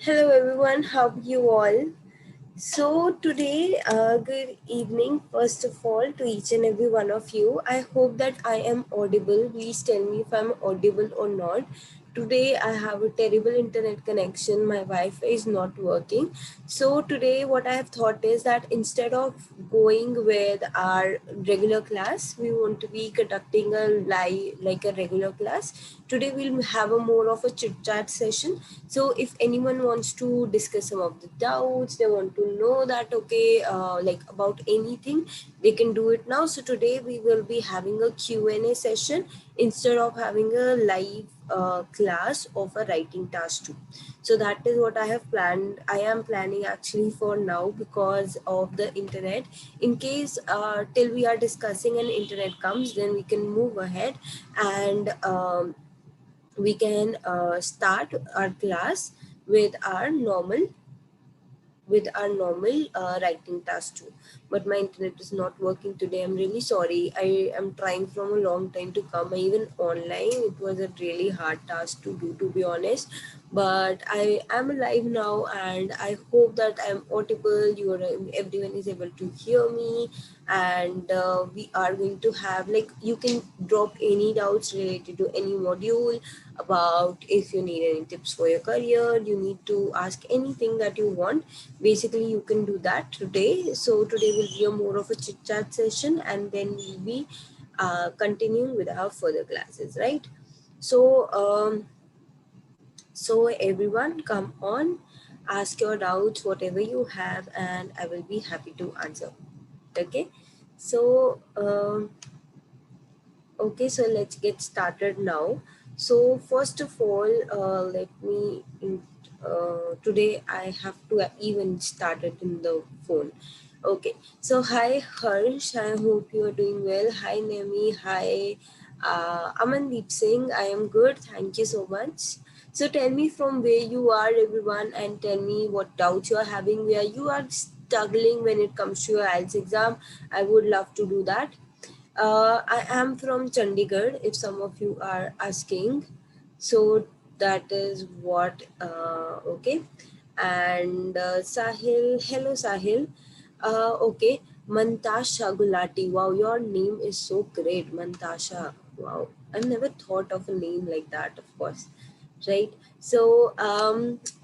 Hello everyone, how are you all? So today, good evening first of all to each and every one of you. I hope that I am audible. Please tell me if I'm audible or not. Today I have a terrible internet connection. My Wi-Fi is not working. So today what I have thought is that instead of going with our regular class, we want to be conducting a live like a regular class. Today we'll have a more of a chit chat session. So if anyone wants to discuss some of the doubts, they want to know that okay, like about anything, they can do it now. So today we will be having a Q&A session instead of having a live class of a writing task too. So that is what I have planned. I am planning actually for now because of the internet. In case till we are discussing and internet comes, then we can move ahead and we can start our class with our normal writing task too. But my internet is not working today. I'm really sorry. I am trying from a long time to come. Even online, it was a really hard task to do, to be honest. But I am alive now, and I hope that I'm audible. Everyone is able to hear me, and we are going to have like you can drop any doubts related to any module about if you need any tips for your career. You need to ask anything that you want. Basically you can do that today. So today will be a more of a chit chat session, and then we'll be continuing with our further classes, right? So everyone come on, ask your doubts whatever you have, and I will be happy to answer. Okay, so okay, so let's get started now. So first of all, let me today I have to even start it in the phone. Okay, so hi Harsh, I hope you are doing well. Hi Nemi, hi Amandeep Singh, I am good, thank you so much. So tell me from where you are everyone, and tell me what doubts you are having, where you are struggling when it comes to your IELTS exam. I would love to do that. I am from Chandigarh, if some of you are asking. So that is what, okay. And Sahil, hello Sahil. Okay, Mantasha Gulati. Wow, your name is so great, Mantasha. Wow, I've never thought of a name like that, of course. Right. So,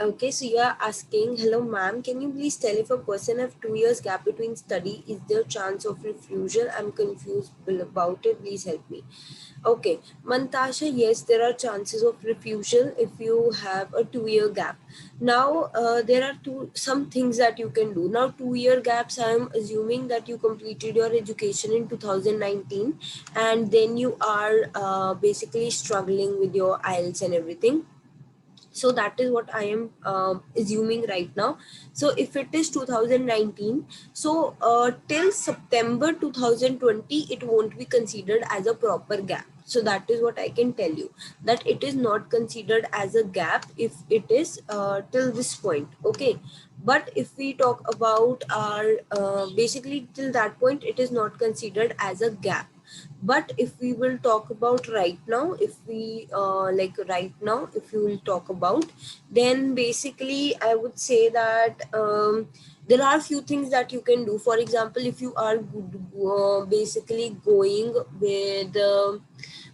okay, so you are asking, hello, ma'am, can you please tell if a person have 2 years gap between study, is there chance of refusal? I'm confused about it. Please help me. Okay, Mantasha, yes, there are chances of refusal if you have a 2 year gap. Now, there are some things that you can do. Now, 2 year gaps, I'm assuming that you completed your education in 2019, and then you are basically struggling with your IELTS and everything. So that is what I am assuming right now. So if it is 2019, so till September 2020 it won't be considered as a proper gap. So that is what I can tell you, that it is not considered as a gap if it is till this point. Okay, but if we talk about our basically till that point it is not considered as a gap. But if we will talk about right now, if we like right now if you will talk about, then basically I would say that there are few things that you can do. For example, if you are basically going with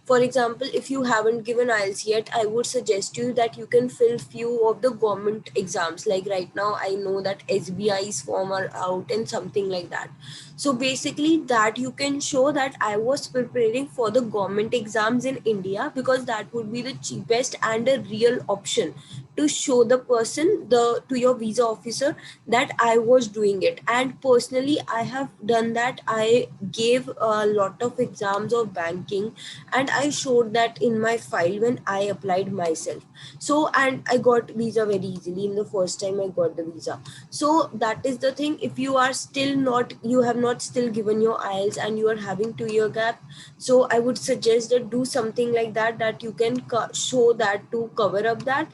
for example, if you haven't given IELTS yet, I would suggest you that you can fill few of the government exams. Like right now, I know that SBI's form are out and something like that. So basically that you can show that I was preparing for the government exams in India, because that would be the cheapest and a real option to show the person to your visa officer that I was doing it. And personally I have done that. I gave a lot of exams of banking, and I showed that in my file when I applied myself. So, and I got visa very easily in the first time I got the visa. So that is the thing. If you are still not, you have not still given your IELTS and you are having 2 year gap, so I would suggest that do something like that, that you can show that to cover up that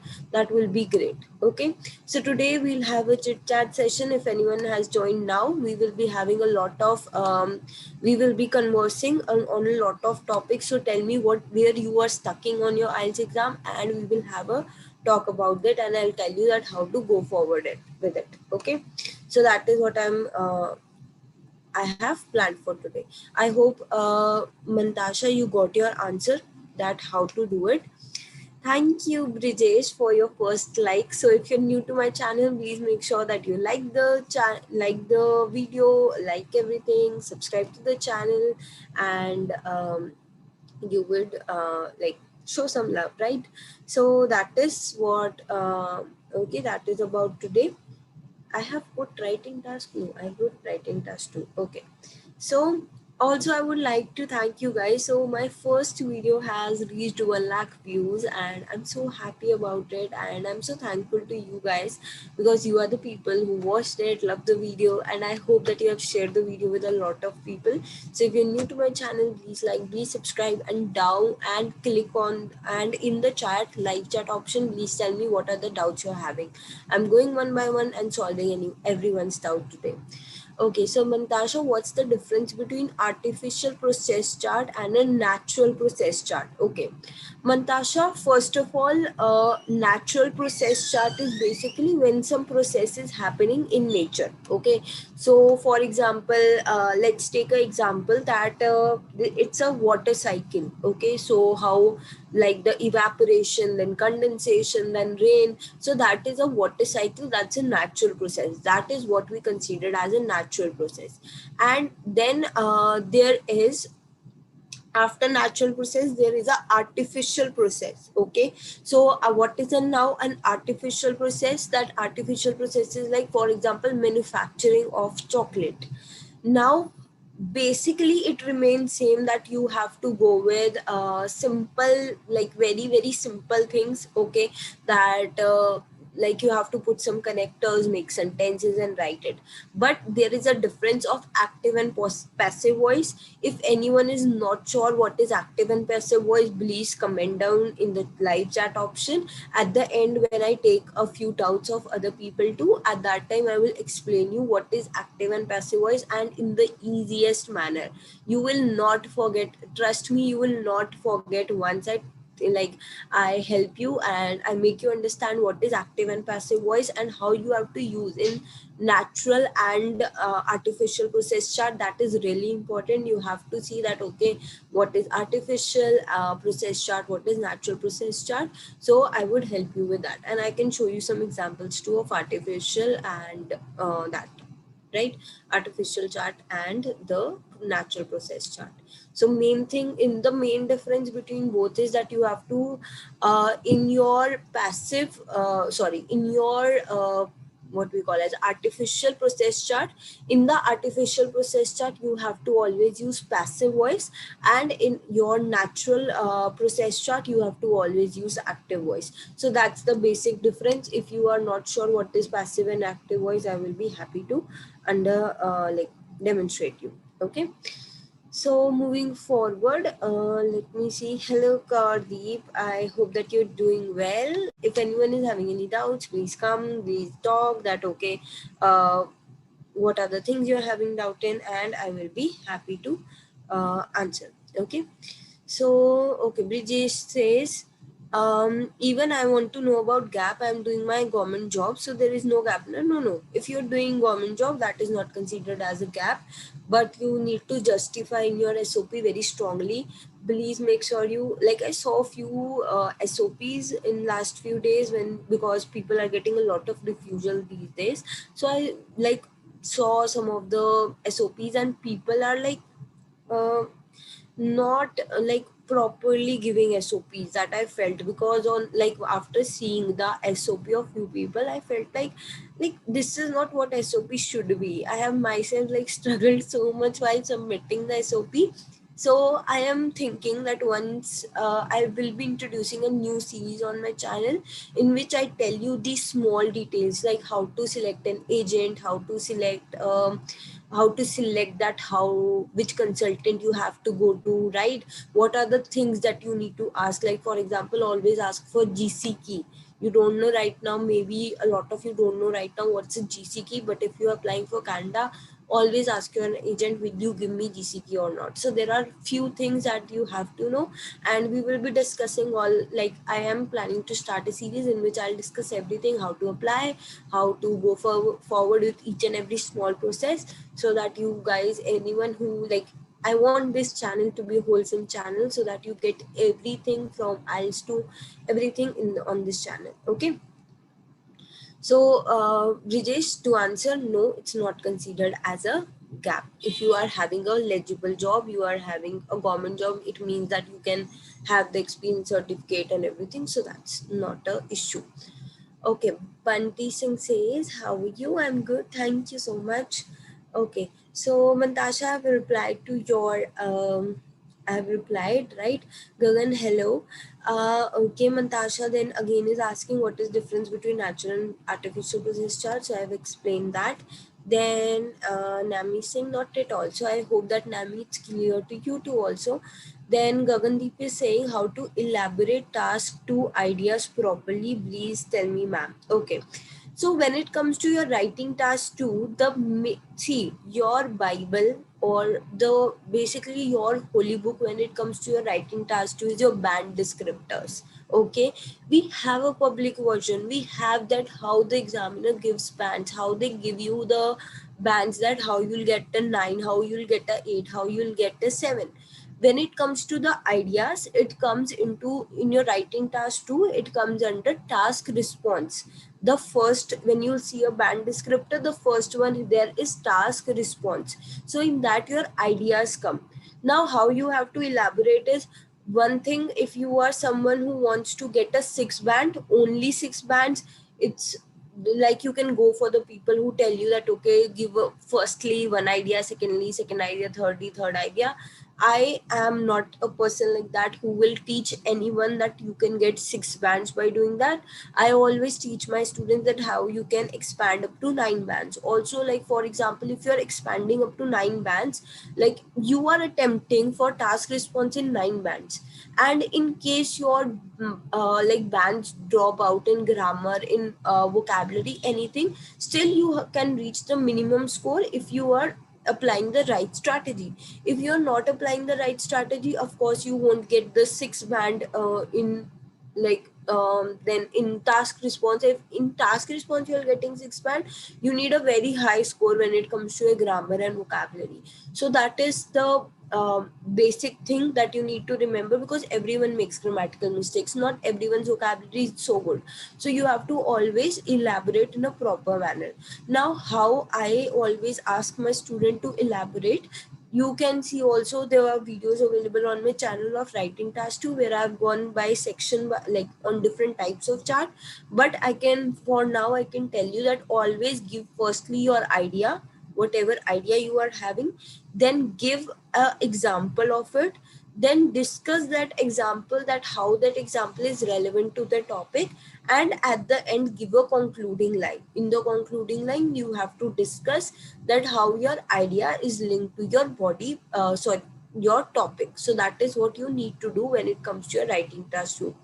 will be great. Okay, so today we'll have a chit chat session. If anyone has joined now, we will be having a lot of we will be conversing on a lot of topics. So tell me where you are stucking on your IELTS exam, and we will have a talk about it, and I'll tell you that how to go forward it with it. Okay, so that is what I have planned for today. I hope Mantasha, you got your answer that how to do it. Thank you, Brijesh, for your first like. So if you're new to my channel, please make sure that you like the video, like everything, subscribe to the channel, and you would like show some love, right? So that is what okay, that is about today. I have put writing task. No, I put writing task too. Okay. So also I would like to thank you guys. So my first video has reached 1 lakh views, and I'm so happy about it, and I'm so thankful to you guys because you are the people who watched it, loved the video, and I hope that you have shared the video with a lot of people. So if you're new to my channel, please like, please subscribe, and down and click on, and in the chat, live chat option, please tell me what are the doubts you're having. I'm going one by one and solving everyone's doubt today. Okay, so Mantasha, what's the difference between artificial process chart and a natural process chart? Okay, Mantasha, first of all, natural process chart is basically when some process is happening in nature. Okay, so for example, let's take an example that it's a water cycle. Okay, so how like the evaporation, then condensation, then rain. So that is a water cycle. That's a natural process. That is what we considered as a natural process. And then there is, after natural process, there is a artificial process. Okay, so what is a now an artificial process? That artificial process is like, for example, manufacturing of chocolate. Now basically it remains same, that you have to go with simple, like very very simple things. Okay, that like you have to put some connectors, make sentences, and write it. But there is a difference of active and passive voice. If anyone is not sure what is active and passive voice, please comment down in the live chat option. At the end, when I take a few doubts of other people too, at that time I will explain you what is active and passive voice, and in the easiest manner. You will not forget, trust me, you will not forget once like I help you and I make you understand what is active and passive voice and how you have to use in natural and artificial process chart. That is really important. You have to see that, okay, what is artificial process chart, what is natural process chart. So I would help you with that, and I can show you some examples too of artificial and that, right, artificial chart and the natural process chart. So main thing, in the main difference between both is that you have to in your passive sorry, in your what we call as artificial process chart, in the artificial process chart you have to always use passive voice, and in your natural process chart you have to always use active voice. So that's the basic difference. If you are not sure what is passive and active voice, I will be happy to like demonstrate you. Okay, so moving forward, let me see. Hello, Kardeep. I hope that you're doing well. If anyone is having any doubts, please come, please talk. That okay. What are the things you're having doubt in, and I will be happy to answer. Okay. So okay, Brijesh says, even I want to know about gap. I'm doing my government job, so there is no gap. No. If you're doing government job, that is not considered as a gap, but you need to justify in your SOP very strongly. Please make sure you, like I saw a few SOPs in last few days, when because people are getting a lot of refusal these days. So I like saw some of the SOPs, and people are like not like properly giving SOPs. That I felt, because on like after seeing the SOP of few people, I felt like this is not what SOP should be. I have myself like struggled so much while submitting the SOP. So I am thinking that once I will be introducing a new series on my channel, in which I tell you the small details, like how to select an agent, how to select that, how which consultant you have to go to, right? What are the things that you need to ask? Like for example, always ask for GC key. You don't know right now, maybe a lot of you don't know right now what's a GC key, but if you're applying for Canada, always ask your agent, will you give me GCP or not? So there are few things that you have to know, and we will be discussing all, like I am planning to start a series in which I'll discuss everything, how to apply, how to go forward with each and every small process, so that you guys, anyone who like, I want this channel to be a wholesome channel, so that you get everything from IELTS to everything on this channel. Okay. So, Brijesh, to answer, no, it's not considered as a gap. If you are having a legible job, you are having a government job, it means that you can have the experience certificate and everything. So that's not a issue. Okay, Banti Singh says, how are you? I'm good. Thank you so much. Okay, so Mantasha, I have replied, right? Gagan, hello. Okay, Mantasha then again is asking what is difference between natural and artificial process chart. So I have explained that. Then Nami Singh, not at all. So I hope that Nami, it's clear to you too also. Then Gagandeep is saying how to elaborate task to ideas properly. Please tell me, ma'am. Okay. So when it comes to your writing task too, see your Bible or the basically your holy book when it comes to your writing task too is your band descriptors. Okay, we have a public version. We have that how the examiner gives bands, how they give you the bands, that how you'll get a 9, how you'll get a 8, how you'll get a 7. When it comes to the ideas, it comes into in your writing task too, it comes under task response. The first, when you see a band descriptor, the first one there is task response. So in that your ideas come. Now how you have to elaborate is, one thing, if you are someone who wants to get a 6 band, only 6 bands, it's like you can go for the people who tell you that okay, give firstly one idea, secondly second idea, thirdly third idea. I am not a person like that who will teach anyone that you can get 6 bands by doing that. I always teach my students that how you can expand up to 9 bands. Also, like for example, if you're expanding up to 9 bands, like you are attempting for task response in 9 bands. And in case your like bands drop out in grammar, in vocabulary, anything, still you can reach the minimum score if you are applying the right strategy. If you're not applying the right strategy, of course you won't get the 6 band in like then in task response. If in task response you're getting 6 band, you need a very high score when it comes to a grammar and vocabulary. So that is the basic thing that you need to remember, because everyone makes grammatical mistakes, not everyone's vocabulary is so good. So you have to always elaborate in a proper manner. Now how I always ask my student to elaborate, you can see also there are videos available on my channel of writing task too, where I've gone by section like on different types of chart. But I can, for now I can tell you that always give firstly your idea, whatever idea you are having, then give a example of it, then discuss that example, that how that example is relevant to the topic, and at the end give a concluding line. In the concluding line you have to discuss that how your idea is linked to your body, sorry, your topic. So that is what you need to do when it comes to your writing task too.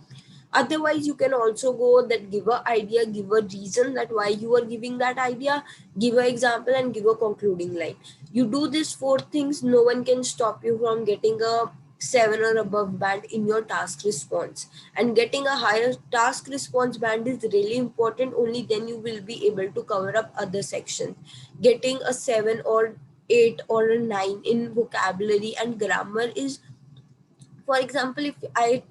Otherwise you can also go that give a idea, give a reason that why you are giving that idea, give an example, and give a concluding line. You do these 4 things, no one can stop you from getting a 7 or above band in your task response. And getting a higher task response band is really important, only then you will be able to cover up other sections. Getting a 7 or 8 or a 9 in vocabulary and grammar is, for example, if I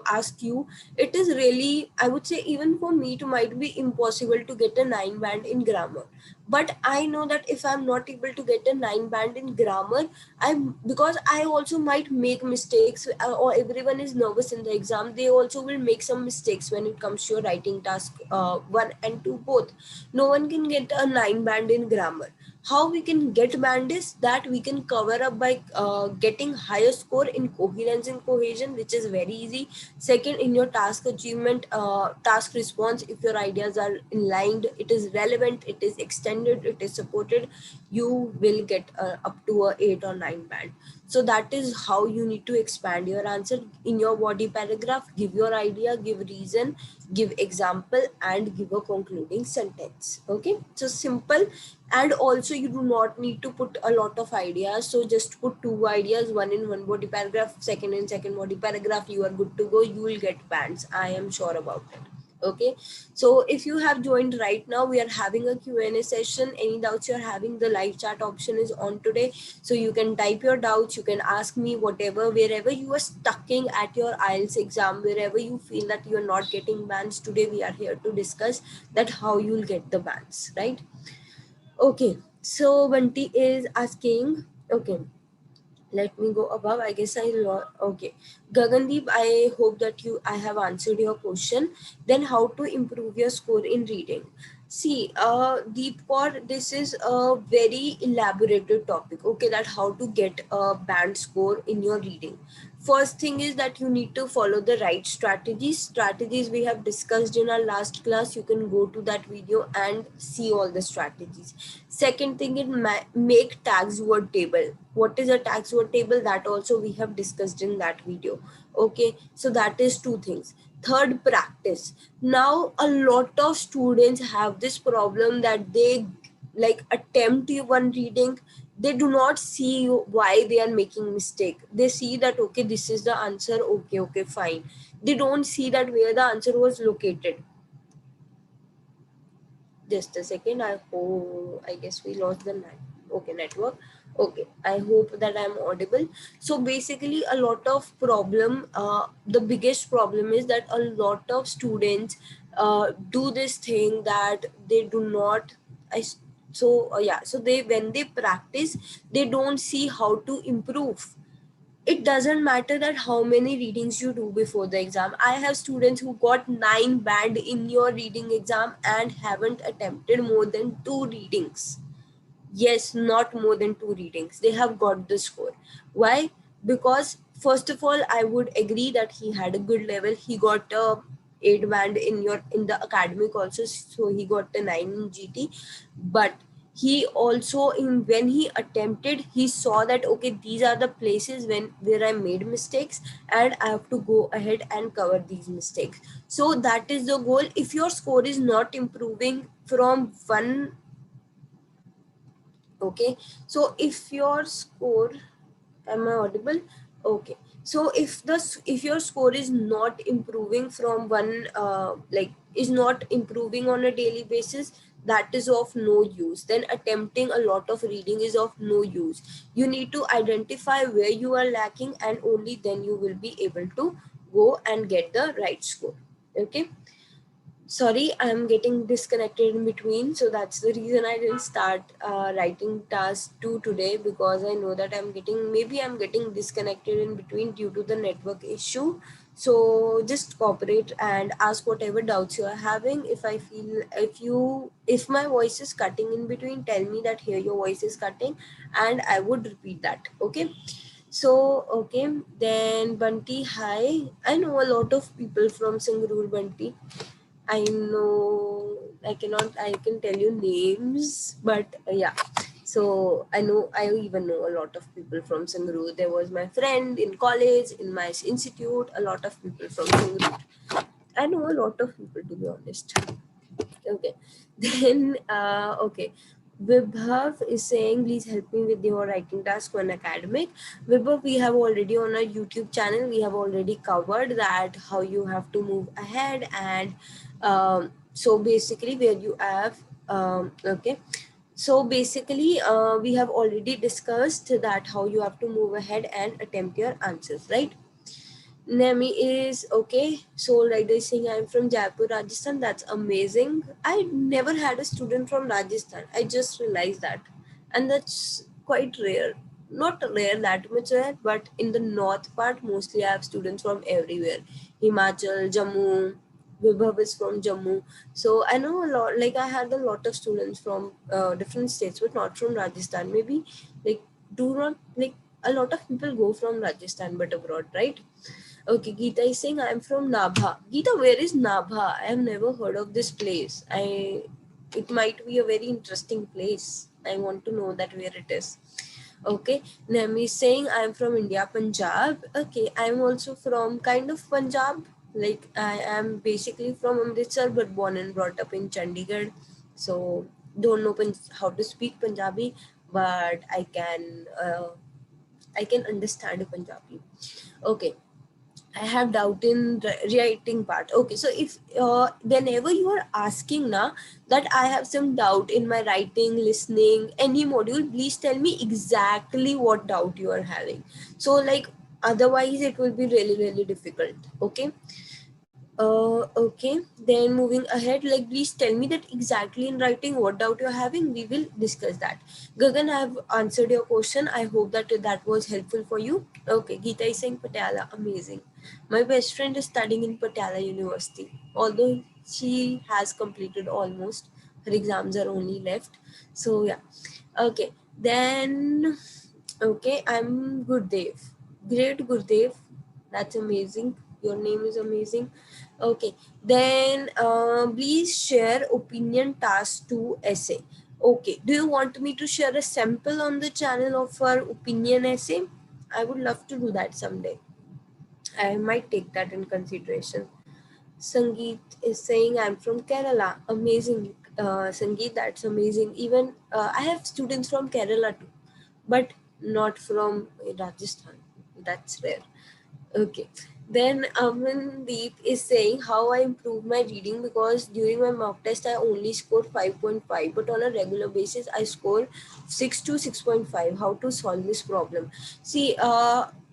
ask you, it is really, I would say, even for me it might be impossible to get a 9 band in grammar. But I know that if I'm not able to get a 9 band in grammar, I'm, because I also might make mistakes, or everyone is nervous in the exam, they also will make some mistakes when it comes to your writing task 1 and 2 both. No one can get a 9 band in grammar. How we can get band is that we can cover up by getting higher score in coherence and cohesion, which is very easy. Second, in your task achievement, task response, if your ideas are aligned, it is relevant, it is extended, it is supported, you will get up to a 8 or 9 band. So that is how you need to expand your answer. In your body paragraph, give your idea, give reason, give example and give a concluding sentence. Okay, so simple. And also you do not need to put a lot of ideas, so just put 2 ideas, one in one body paragraph, second in second body paragraph. You are good to go. You will get bands, I am sure about it. Okay, so if you have joined right now, we are having a Q&A session. Any doubts you're having, the live chat option is on today, so you can type your doubts, you can ask me whatever, wherever you are stucking at your IELTS exam, wherever you feel that you're not getting bands. Today we are here to discuss that how you'll get the bands, right? Okay, so Bunty is asking, okay, let me go above. I guess okay, Gagandeep, I hope that I have answered your question. Then how to improve your score in reading? See, Deepkor, this is a very elaborated topic. Okay, that how to get a band score in your reading. First thing is that you need to follow the right strategies we have discussed in our last class. You can go to that video and see all the strategies. Second thing is make tags word table. What is a tags word table? That also we have discussed in that video. Okay, so that is two things. Third, practice. Now a lot of students have this problem that they like attempt one reading, they do not see why they are making mistake. They see that okay, this is the answer, okay, fine. They don't see that where the answer was located. Just a second, I guess we lost the network. Okay, I hope that I'm audible. So basically a lot of problem, the biggest problem is that a lot of students do this thing that they do not I so yeah, so they, when they practice, they don't see how to improve. It doesn't matter that how many readings you do before the exam. I have students who got 9 band in your reading exam and haven't attempted more than 2 readings. Yes, not more than 2 readings. They have got the score. Why? Because first of all, I would agree that he had a good level. He got a 8 band in the academic also, so he got a 9 in GT. But he also, in when he attempted, he saw that okay, these are the places where I made mistakes, and I have to go ahead and cover these mistakes. So that is the goal. If your score is not improving from one, okay, so if your score, am I audible? Okay, so if your score is not improving from one, like is not improving on a daily basis, that is of no use. Then attempting a lot of reading is of no use. You need to identify where you are lacking, and only then you will be able to go and get the right score. Okay, sorry, I'm getting disconnected in between, so that's the reason I didn't start writing task 2 today, because I know that I'm getting disconnected in between due to the network issue. So just cooperate and ask whatever doubts you are having. If my voice is cutting in between, tell me that here your voice is cutting, and I would repeat that. Okay, so okay, then Bunty, hi. I know a lot of people from Sangrur, Bunty. I know I can tell you names, but yeah. So I even know a lot of people from Sangrur. There was my friend in college, in my institute, a lot of people from Sangrur. I know a lot of people, to be honest. Okay. Then, okay. Vibhav is saying, please help me with your writing task on academic. Vibhav, we have already on our YouTube channel, we have already covered that how you have to move ahead. And so basically where you have, okay. So basically, we have already discussed that how you have to move ahead and attempt your answers, right? Nemi is okay. So like they saying I'm from Jaipur, Rajasthan. That's amazing. I never had a student from Rajasthan. I just realized that, and that's quite rare. Not rare, that much rare, but in the north part, mostly I have students from everywhere. Himachal, Jammu. Vibhav is from Jammu. So I know a lot. Like I had a lot of students from different states, but not from Rajasthan. Maybe like do not like a lot of people go from Rajasthan but abroad, right? Okay, Geeta is saying I'm from Nabha. Geeta, where is Nabha? I have never heard of this place. It might be a very interesting place. I want to know that where it is. Okay, Nami is saying I'm from India, Punjab. Okay, I'm also from kind of Punjab. Like I am basically from Amritsar but born and brought up in Chandigarh. So don't know how to speak Punjabi, but I can understand Punjabi. Okay. I have doubt in writing part. Okay, so if whenever you are asking now that I have some doubt in my writing, listening, any module, please tell me exactly what doubt you are having. So like otherwise it will be really difficult. Okay. Okay, then moving ahead, like please tell me that exactly in writing what doubt you're having. We will discuss that. Gagan, I have answered your question. I hope that that was helpful for you. Okay, Geeta is saying Patiala, amazing. My best friend is studying in Patiala University. Although she has completed almost, her exams are only left. So yeah. Okay, then okay, I'm Gurdev. Great Gurdev. That's amazing. Your name is amazing. Okay, then please share opinion task to essay. Okay, do you want me to share a sample on the channel of our opinion essay? I would love to do that someday. I might take that in consideration. Sangeet is saying I'm from Kerala. Amazing, Sangeet. That's amazing. Even I have students from Kerala too, but not from Rajasthan. That's rare. Okay. Then Amandeep is saying how I improved my reading because during my mock test I only scored 5.5, but on a regular basis I score 6 to 6.5. How to solve this problem? See,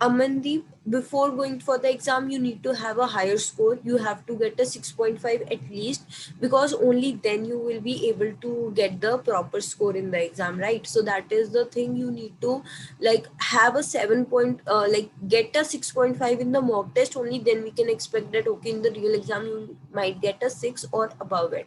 Amandeep, before going for the exam, you need to have a higher score. You have to get a 6.5 at least, because only then you will be able to get the proper score in the exam, right? So that is the thing you need to like have a 7 point like get a 6.5 in the mock test, only then we can expect that okay in the real exam you might get a 6 or above it.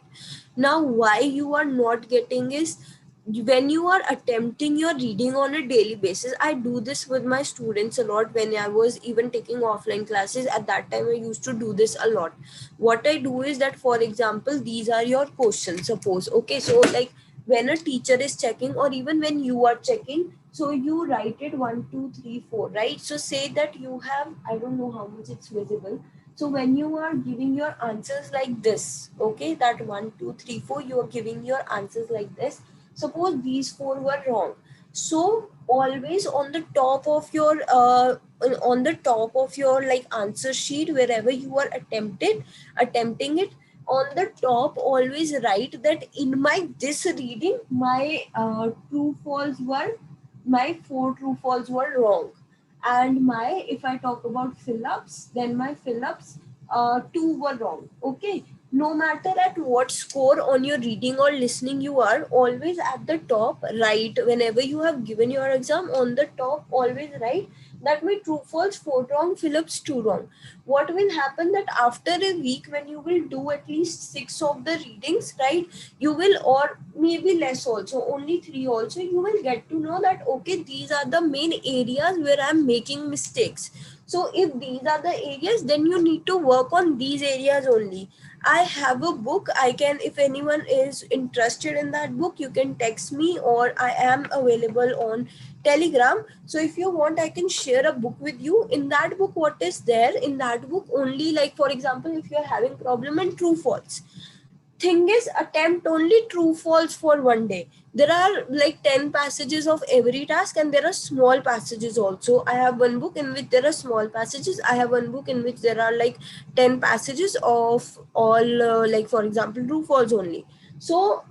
Now why you are not getting is when you are attempting your reading on a daily basis. I do this with my students a lot. When I was even taking offline classes at that time, I used to do this a lot. What I do is that, for example, these are your questions, suppose. Okay, so like when a teacher is checking or even when you are checking, so you write it 1 2 3 4, right? So say that you have, I don't know how much it's visible. So when you are giving your answers like this, okay, that 1 2 3 4, you are giving your answers like this. Suppose these four were wrong. So always on the top of your like answer sheet, wherever you are attempting it, on the top always write that in my this reading my true false were, my four true false were wrong, and my, if I talk about fill-ups, then my fill-ups two were wrong. Okay, no matter at what score on your reading or listening you are, always at the top write, whenever you have given your exam, on the top always write that my true false four wrong, fill-ups two wrong. What will happen that after a week, when you will do at least six of the readings, right, you will, or maybe less also, only three also, you will get to know that okay, these are the main areas where I'm making mistakes. So if these are the areas, then you need to work on these areas only. I have a book. I can, if anyone is interested in that book, you can text me, or I am available on Telegram. So if you want, I can share a book with you. In that book, what is there in that book? Only, like for example, if you're having problem in true false, thing is, attempt only true false for one day. There are like 10 passages of every task, and there are small passages also. I have one book in which there are small passages. I have one book in which there are like 10 passages of all like for example true false only. So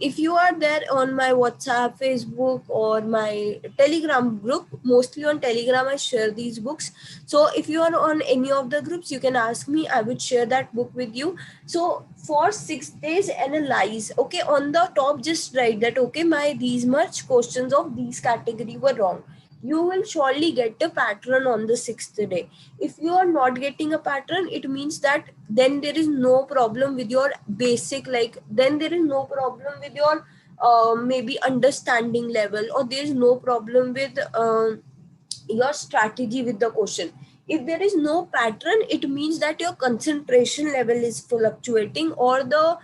if you are there on my WhatsApp, Facebook, or my Telegram group, mostly on Telegram I share these books. So if you are on any of the groups, you can ask me, I would share that book with you. So for 6 days analyze. Okay, on the top just write that okay, my these much questions of these category were wrong. You will surely get a pattern on the sixth day. If you are not getting a pattern, it means that then there is no problem with your basic, like then there is no problem with your maybe understanding level, or there is no problem with your strategy with the question. If there is no pattern, it means that your concentration level is fluctuating, or the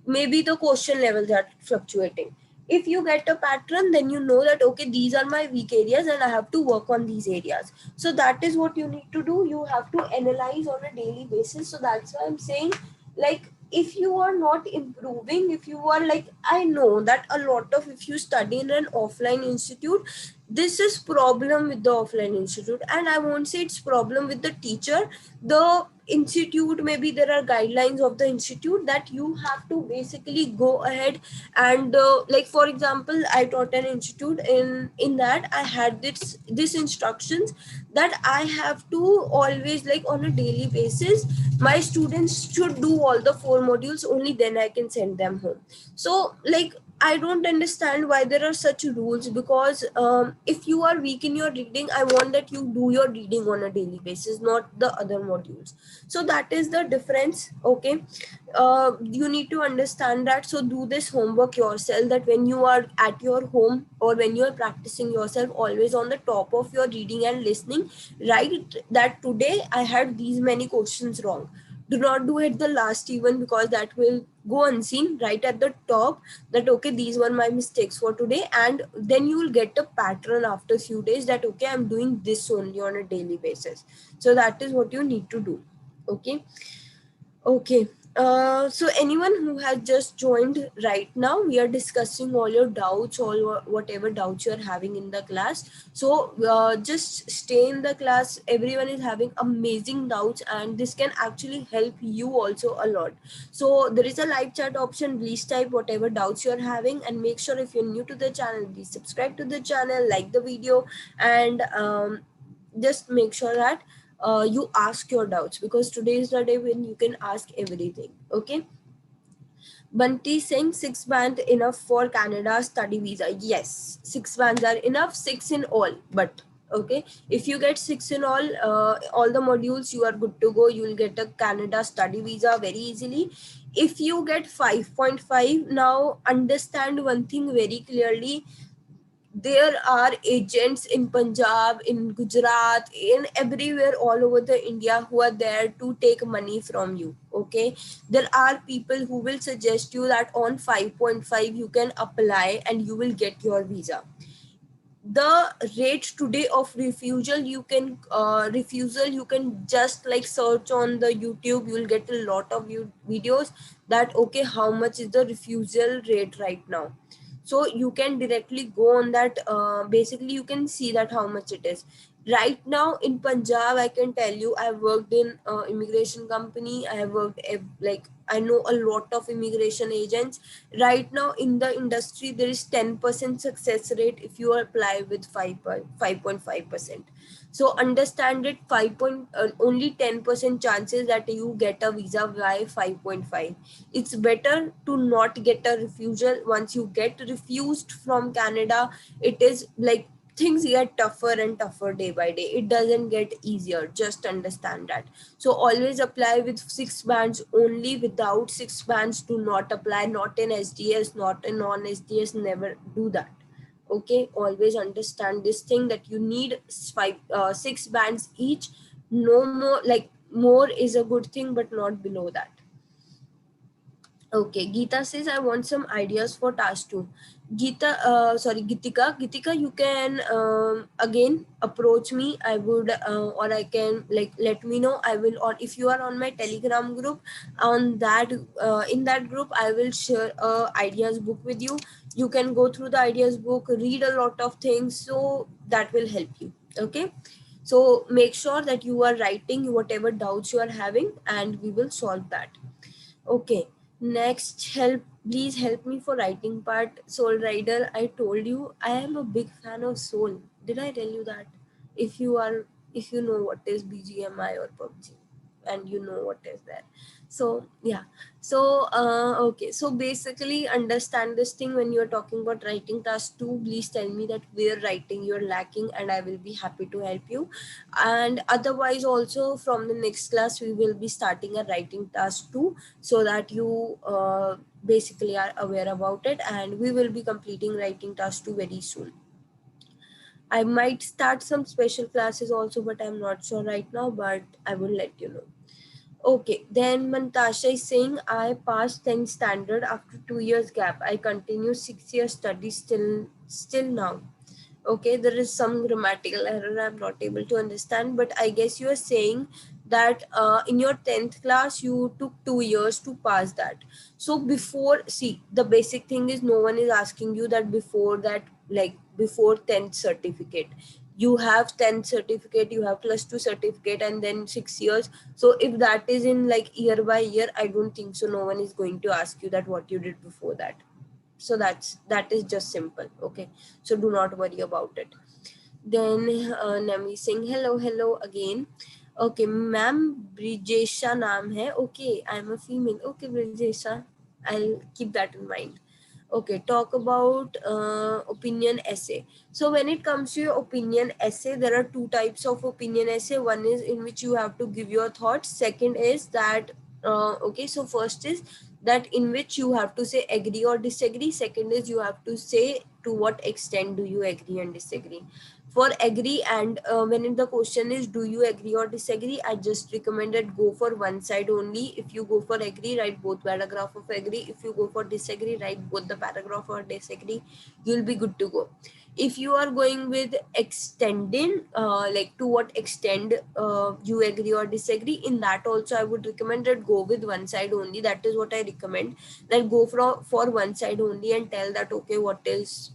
maybe the question levels are fluctuating. If you get a pattern, then you know that okay, these are my weak areas and I have to work on these areas. So that is what you need to do. You have to analyze on a daily basis. So that's why I'm saying, like, if you are not improving, if you are like, I know that a lot of, if you study in an offline institute, this is problem with the offline institute, and I won't say it's problem with the teacher. The institute, maybe there are guidelines of the institute that you have to basically go ahead and like for example, I taught an institute, in that I had this instructions that I have to always, like, on a daily basis, my students should do all the 4 modules, only then I can send them home. So like, I don't understand why there are such rules, because if you are weak in your reading, I want that you do your reading on a daily basis, not the other modules. So that is the difference. Okay, you need to understand that. So do this homework yourself, that when you are at your home or when you are practicing yourself, always on the top of your reading and listening, write that today I had these many questions wrong. Do not do it the last even, because that will go unseen. Right at the top, that okay, these were my mistakes for today, and then you will get a pattern after few days that okay, I'm doing this only on a daily basis. So that is what you need to do. Okay. Okay. So anyone who has just joined right now, we are discussing all your doubts, whatever doubts you are having in the class. So just stay in the class. Everyone is having amazing doubts, and this can actually help you also a lot. So there is a live chat option. Please type whatever doubts you are having, and make sure if you're new to the channel, please subscribe to the channel, like the video, and just make sure that you ask your doubts, because today is the day when you can ask everything. Okay. Bunty saying 6 band enough for Canada study visa. Yes, 6 bands are enough, 6 in all. But okay, if you get 6 in all the modules, you are good to go. You will get a Canada study visa very easily. If you get 5.5, now understand one thing very clearly. There are agents in Punjab, in Gujarat, in everywhere all over the India who are there to take money from you. Okay. There are people who will suggest you that on 5.5 you can apply and you will get your visa. The rate today of refusal, you can just like search on the YouTube, you will get a lot of videos that okay, how much is the refusal rate right now. So you can directly go on that, basically you can see that how much it is right now in Punjab. I can tell you, I worked in immigration company. I have worked like, I know a lot of immigration agents. Right now in the industry, there is 10% success rate if you apply with 5.5%. So understand it, only 10% chances that you get a visa by 5.5. It's better to not get a refusal. Once you get refused from Canada, it is like things get tougher and tougher day by day. It doesn't get easier. Just understand that. So always apply with 6 bands only. Without 6 bands, do not apply. Not in SDS, not in non-SDS. Never do that. Okay. Always understand this thing, that you need 6 bands each. No more, like more is a good thing, but not below that. Okay, Geeta says, I want some ideas for task 2. Gitika, you can again approach me. I would, or I can like let me know. I will, or if you are on my Telegram group, on that, in that group, I will share a ideas book with you. You can go through the ideas book, read a lot of things, so that will help you. Okay. So make sure that you are writing whatever doubts you are having, and we will solve that. Okay, next, please help me for writing part. Soul Rider, I told you I am a big fan of Soul. Did I tell you that? If you are, if you know what is BGMI or PUBG, and you know what is there. So yeah. So okay. So basically, understand this thing when you are talking about writing task 2. Please tell me that where writing you're lacking, and I will be happy to help you. And otherwise, also from the next class, we will be starting a writing task 2, so that you basically are aware about it, and we will be completing writing task 2 very soon. I might start some special classes also, but I'm not sure right now, but I will let you know. Okay, then Mantasha is saying I passed 10th standard after 2 years gap. I continue 6 years study still now. Okay, there is some grammatical error I'm not able to understand, but I guess you are saying that in your 10th class you took 2 years to pass that. So before, see, the basic thing is no one is asking you that before that, like before 10th certificate. You have 10th certificate, you have plus 2 certificate, and then 6 years. So if that is in like year by year, I don't think so. No one is going to ask you that what you did before that. So that is just simple. Okay, so do not worry about it. Then Nami Singh, hello again. Okay, ma'am, Brijesha naam hai. Okay, I'm a female. Okay, Brijesha, I'll keep that in mind. Okay, talk about opinion essay. So when it comes to your opinion essay, there are two types of opinion essay. One is in which you have to give your thoughts. Second is that okay, so first is that in which you have to say agree or disagree. Second is you have to say to what extent do you agree and disagree. For agree, and when the question is do you agree or disagree, I just recommended go for one side only. If you go for agree, write both paragraph of agree. If you go for disagree, write both the paragraph or disagree. You'll be good to go. If you are going with extending, like to what extent you agree or disagree, in that also I would recommend that go with one side only. That is what I recommend, that go for one side only and tell that okay, what is,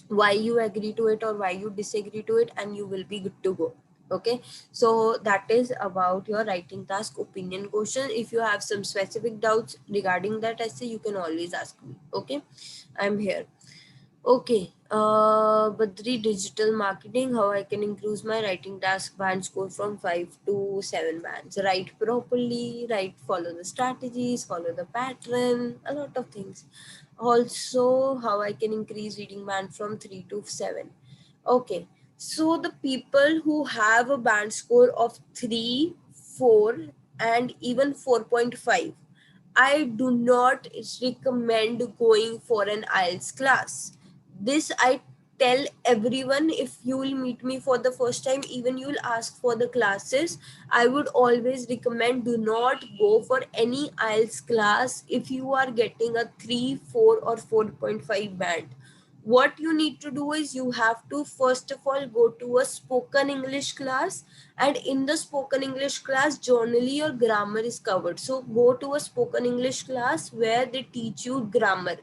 why you agree to it or why you disagree to it, and you will be good to go. Okay, so that is about your writing task opinion question. If you have some specific doubts regarding that essay, you can always ask me. Okay, I'm here. Okay, Badri, digital marketing, how I can increase my writing task band score from 5 to 7 bands. Write properly, write, follow the strategies, follow the pattern, a lot of things. Also, how I can increase reading band from 3 to 7. Okay, so the people who have a band score of 3, 4, and even 4.5, I do not recommend going for an IELTS class. This I tell everyone. If you will meet me for the first time, even you will ask for the classes, I would always recommend do not go for any IELTS class if you are getting a 3, 4 or 4.5 band. What you need to do is you have to first of all go to a spoken English class, and in the spoken English class generally your grammar is covered. So go to a spoken English class where they teach you grammar,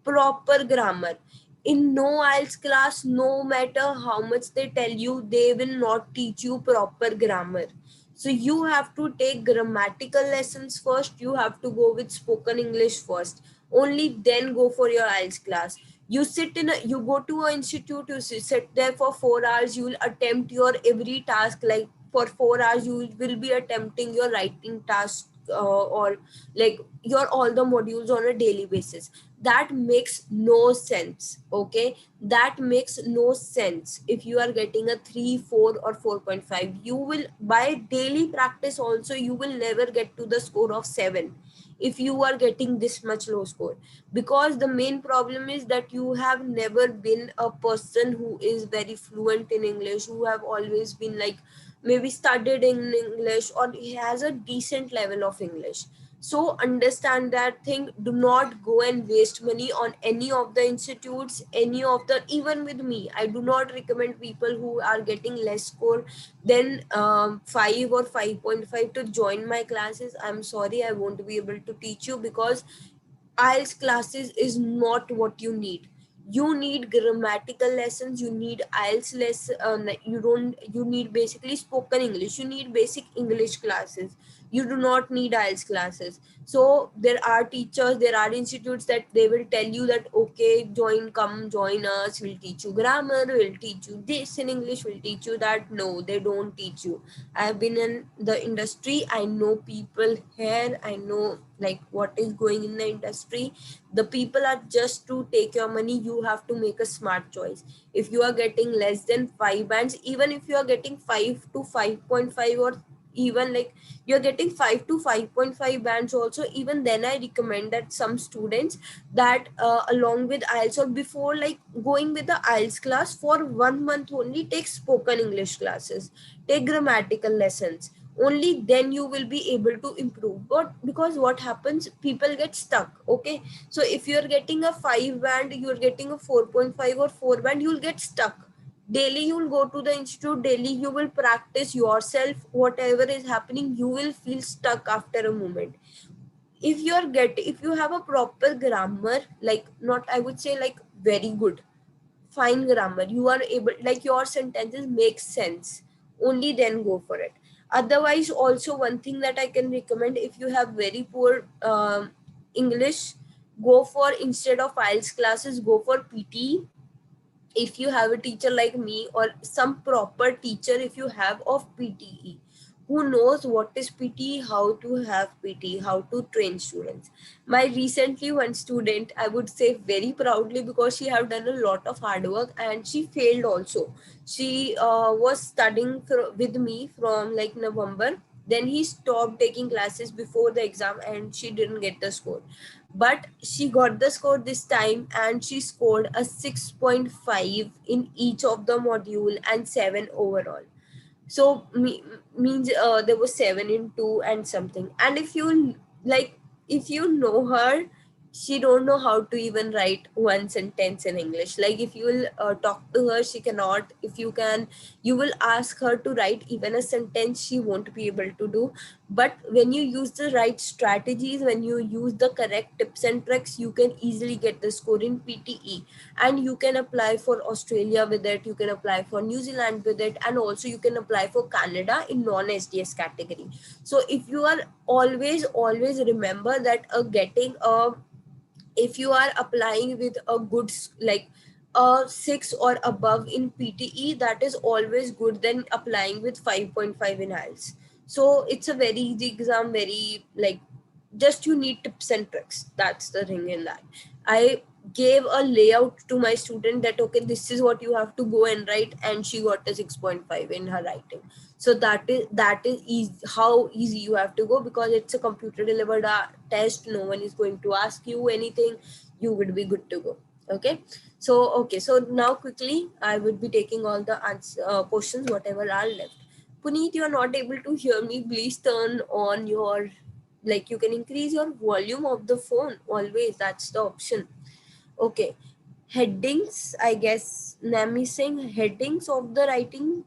proper grammar. In no IELTS class, no matter how much they tell you, they will not teach you proper grammar. So you have to take grammatical lessons first. You have to go with spoken English first. Only then go for your IELTS class. You sit in a, you go to an institute, you sit there for 4 hours, you will attempt your every task. Like for 4 hours you will be attempting your writing task, or like your all the modules on a daily basis. That makes no sense. Okay, that makes no sense. If you are getting a 3, 4 or 4.5, you will, by daily practice also, you will never get to the score of 7 if you are getting this much low score. Because the main problem is that you have never been a person who is very fluent in English, who have always been like maybe studied in English or he has a decent level of English. So understand that thing. Do not go and waste money on any of the institutes, any of the, even with me, I do not recommend people who are getting less score than 5 or 5.5 to join my classes. I'm sorry, I won't be able to teach you, because IELTS classes is not what you need. You need grammatical lessons. You need IELTS less. You don't. You need basically spoken English. You need basic English classes. You do not need IELTS classes. So there are teachers, there are institutes that they will tell you that okay, come join us. We'll teach you grammar. We'll teach you this in English. We'll teach you that. No, they don't teach you. I've been in the industry. I know people here. I know like what is going in the industry. The people are just to take your money. You have to make a smart choice. If you are getting less than 5 bands, even if you are getting 5 to 5.5, or even like you're getting 5 to 5.5 bands also, even then I recommend that some students that along with IELTS or before like going with the IELTS class for 1 month only, take spoken English classes, take grammatical lessons. only then you will be able to improve. But because what happens, people get stuck. Okay, so if you're getting a 5 band, you're getting a 4.5 or 4 band, you'll get stuck. Daily you'll go to the institute, daily you will practice yourself, whatever is happening, you will feel stuck after a moment. If you have a proper grammar, like, not, I would say, like, very good fine grammar, you are able, like, your sentences make sense, only then go for it. Otherwise, also, one thing that I can recommend, if you have very poor English, go for, instead of IELTS classes, go for PT. If you have a teacher like me, or some proper teacher if you have of PTE, who knows what is PT, how to have PT, how to train students. My recently one student, I would say very proudly, because she have done a lot of hard work and she failed also. She was studying with me from like November, then he stopped taking classes before the exam and she didn't get the score. But she got the score this time, and she scored a 6.5 in each of the module and 7 overall. So means there was 7 in 2 and something. And if you, like, if you know her, she don't know how to even write one sentence in English. Like, if you will talk to her, she cannot. If you can, you will ask her to write even a sentence, she won't be able to do. But when you use the right strategies, when you use the correct tips and tricks, you can easily get the score in PTE. And you can apply for Australia with it, you can apply for New Zealand with it, and also you can apply for Canada in non-SDS category. So if you are always remember that getting a, if you are applying with a good like a 6 or above in PTE, that is always good than applying with 5.5 in IELTS. So it's a very easy exam, very, like, just you need tips and tricks. That's the thing in that. I gave a layout to my student that, okay, this is what you have to go and write, and she got a 6.5 in her writing. So that is easy, how easy you have to go, because it's a computer delivered test, no one is going to ask you anything, you would be good to go. Okay, so now quickly I would be taking all the questions whatever are left. Puneet, you are not able to hear me, please turn on your, like, you can increase your volume of the phone always, that's the option. Okay, headings, I guess Nami saying headings of the writing,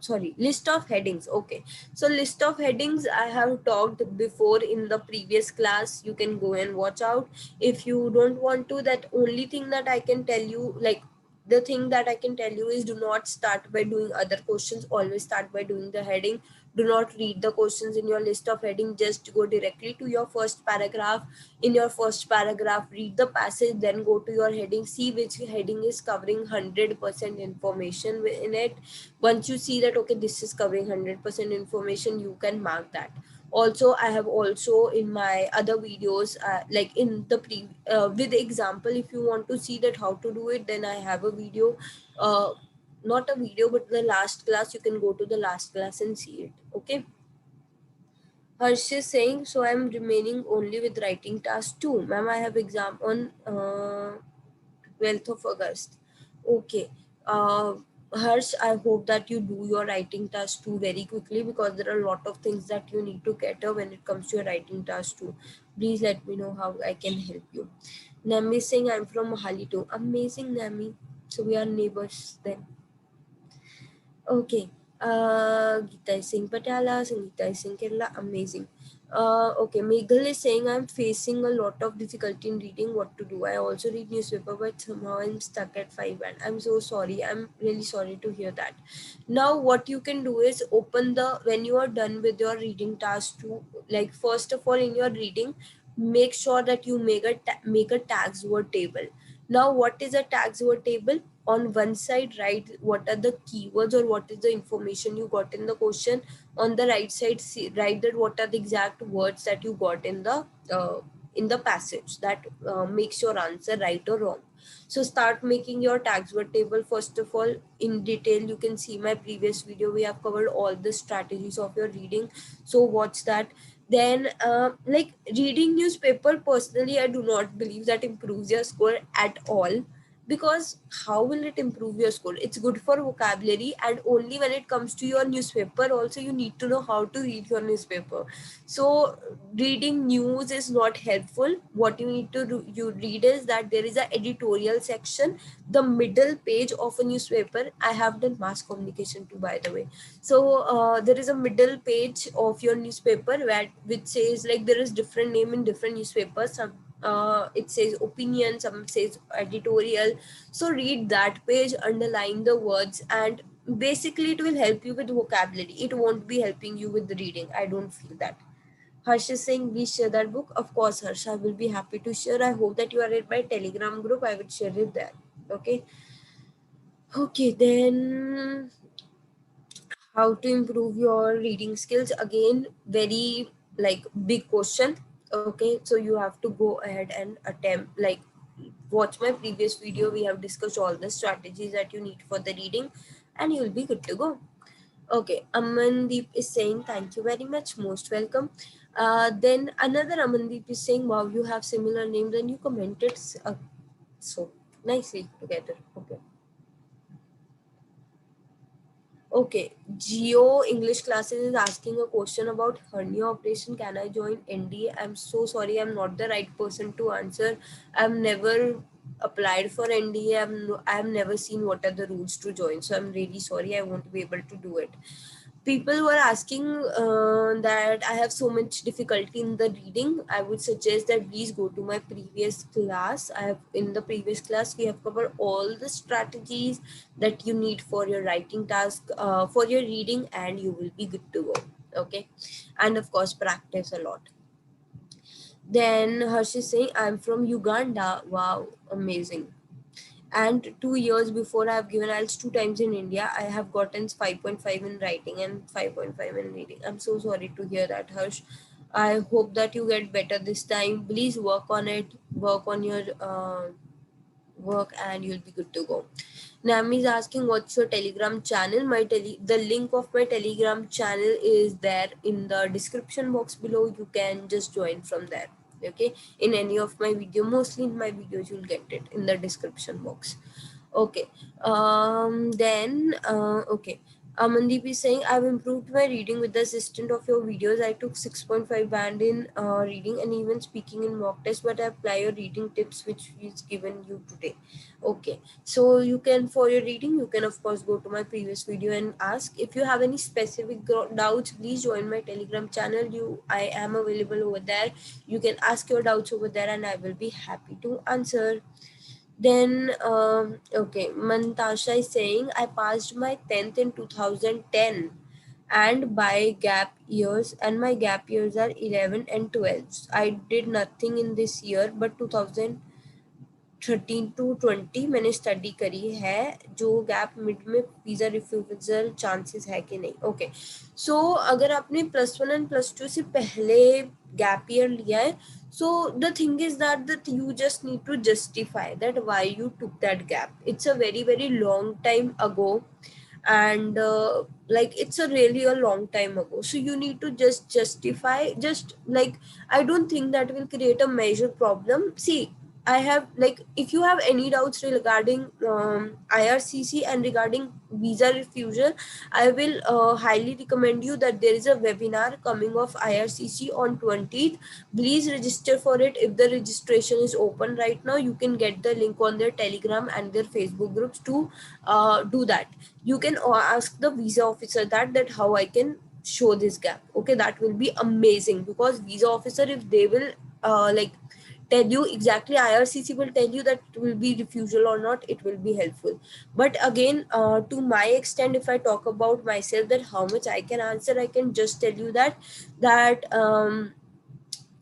sorry, list of headings. Okay, so list of headings I have talked before in the previous class, you can go and watch out. If you don't want to, that only thing that I can tell you, like, the thing that I can tell you is, do not start by doing other questions, always start by doing the heading. Do not read the questions in your list of heading, just go directly to your first paragraph. In your first paragraph, read the passage, then go to your heading, see which heading is covering 100% information in it. Once you see that, okay, this is covering 100% information, you can mark that. Also, I have also in my other videos, like in the with example, if you want to see that how to do it, then I have a video, uh, not a video, but the last class, you can go to the last class and see it. Okay, Harsh is saying, so I'm remaining only with writing task 2. Ma'am, I have exam on 12th of August. Okay. Harsh, I hope that you do your writing task 2 very quickly, because there are a lot of things that you need to cater when it comes to your writing task 2. Please let me know how I can help you. Nami is saying, I'm from Mohali too. Amazing, Nami. So we are neighbors then. Okay. Gita is saying Patala, Sangeeta is saying Kerala, amazing. Okay, Meghal is saying I'm facing a lot of difficulty in reading, what to do. I also read newspaper, but somehow I'm stuck at 5 and I'm so sorry. I'm really sorry to hear that. Now what you can do is open the, when you are done with your reading task to, like, first of all in your reading, make sure that you make a tags word table. Now what is a tags word table? On one side, write what are the keywords or what is the information you got in the question. On the right side, write that what are the exact words that you got in the passage that makes your answer right or wrong. So start making your tags word table first of all in detail. You can see my previous video, we have covered all the strategies of your reading, so watch that. Then like reading newspaper, personally I do not believe that improves your score at all. because how will it improve your score? It's good for vocabulary, and only when it comes to your newspaper also you need to know how to read your newspaper. So reading news is not helpful. What you need to do, you read is that there is a editorial section, the middle page of a newspaper. I have done mass communication too, by the way. So there is a middle page of your newspaper where which says, like, there is different name in different newspapers. Some it says opinion, some says editorial. So read that page, underline the words, and basically it will help you with vocabulary. It won't be helping you with the reading, I don't feel that. Harsh is saying, please share that book. Of course, Harsh, I will be happy to share. I hope that you are in my Telegram group. I will share it there. Okay. Okay, then how to improve your reading skills? Again, very like big question. Okay, so you have to go ahead and attempt, like, watch my previous video. We have discussed all the strategies that you need for the reading, and you'll be good to go. Okay, Amandeep is saying, thank you very much, most welcome. Then another Amandeep is saying, wow, you have similar names, and you commented so nicely together. Okay. Okay, Geo English Classes is asking a question about hernia operation. Can I join NDA? I'm so sorry, I'm not the right person to answer. I've never applied for NDA. I've never seen what are the rules to join. So I'm really sorry, I won't be able to do it. People were asking that I have so much difficulty in the reading. I would suggest that please go to my previous class. I have in the previous class we have covered all the strategies that you need for your writing task, for your reading, and you will be good to go. Okay, and of course practice a lot. Then Harsh is saying, I'm from Uganda. Wow, amazing. And 2 years before I have given IELTS 2 times in India. I have gotten 5.5 in writing and 5.5 in reading. I'm so sorry to hear that, Harsh. I hope that you get better this time. Please work on it, work on your work, and you'll be good to go. Nami is asking, what's your Telegram channel? The link of my Telegram channel is there in the description box below. You can just join from there. Okay, in any of my video, mostly in my videos, you'll get it in the description box. Okay. Then okay. Amandeep is saying, I've improved my reading with the assistant of your videos. I took 6.5 band in reading and even speaking in mock test, but I apply your reading tips which is given you today. Okay, so you can, for your reading, you can of course go to my previous video and ask. If you have any specific doubts, please join my Telegram channel. I am available over there. You can ask your doubts over there and I will be happy to answer. Then, okay, Mantasha is saying, I passed my 10th in 2010 and by gap years, and my gap years are 11 and 12. I did nothing in this year, but 2013 to 20 मैंने study करी है. जो gap mid में visa refusal chances है कि नहीं. Okay, सो अगर आपने +1 एंड +2 से पहले गैप ईयर लिया है, so the thing is that you just need to justify that why you took that gap. It's a very very long time ago, and like it's a really a long time ago, so you need to just justify. Just like, I don't think that will create a major problem. See, I have, like, if you have any doubts regarding IRCC and regarding visa refusal, I will highly recommend you that there is a webinar coming of IRCC on 20th. Please register for it. If the registration is open right now, you can get the link on their Telegram and their Facebook groups to do that. You can ask the visa officer that how I can show this gap. Okay, that will be amazing, because visa officer, if they will like tell you exactly, IRCC will tell you that it will be refusal or not, it will be helpful. But again, to my extent, if I talk about myself, that how much I can answer, I can just tell you that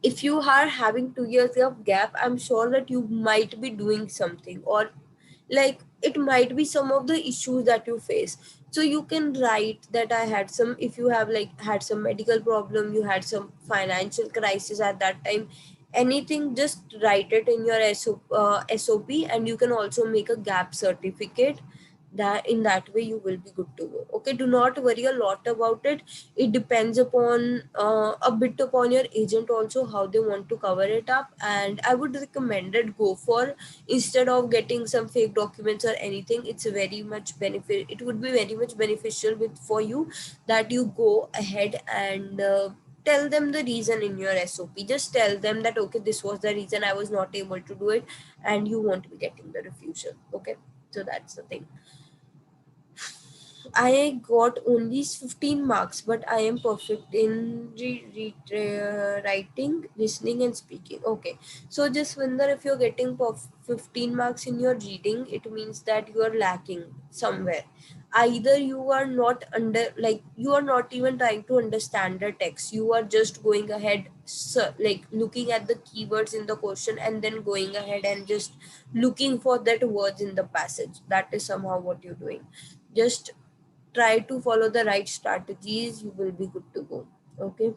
if you are having 2 years of gap, I'm sure that you might be doing something, or like it might be some of the issues that you face. So you can write that I had some, if you have like had some medical problem, you had some financial crisis at that time, anything, just write it in your SOP, and you can also make a gap certificate That in that way you will be good to go. Okay, do not worry a lot about it. It depends upon a bit upon your agent also, how they want to cover it up. And I would recommend it, go for, instead of getting some fake documents or anything, it's very much benefit, it would be very much beneficial with for you that you go ahead and tell them the reason in your SOP. Just tell them that okay, this was the reason I was not able to do it, and you won't be getting the refusal. Okay, so that's the thing. I got only 15 marks, but I am perfect in writing, listening, and speaking. Okay, so just wonder, if you're getting 15 marks in your reading, it means that you are lacking somewhere. Either you are not like you are not even trying to understand the text. You are just going ahead, like looking at the keywords in the question and then going ahead and just looking for that words in the passage. That is somehow what you're doing. Just try to follow the right strategies, you will be good to go. Okay.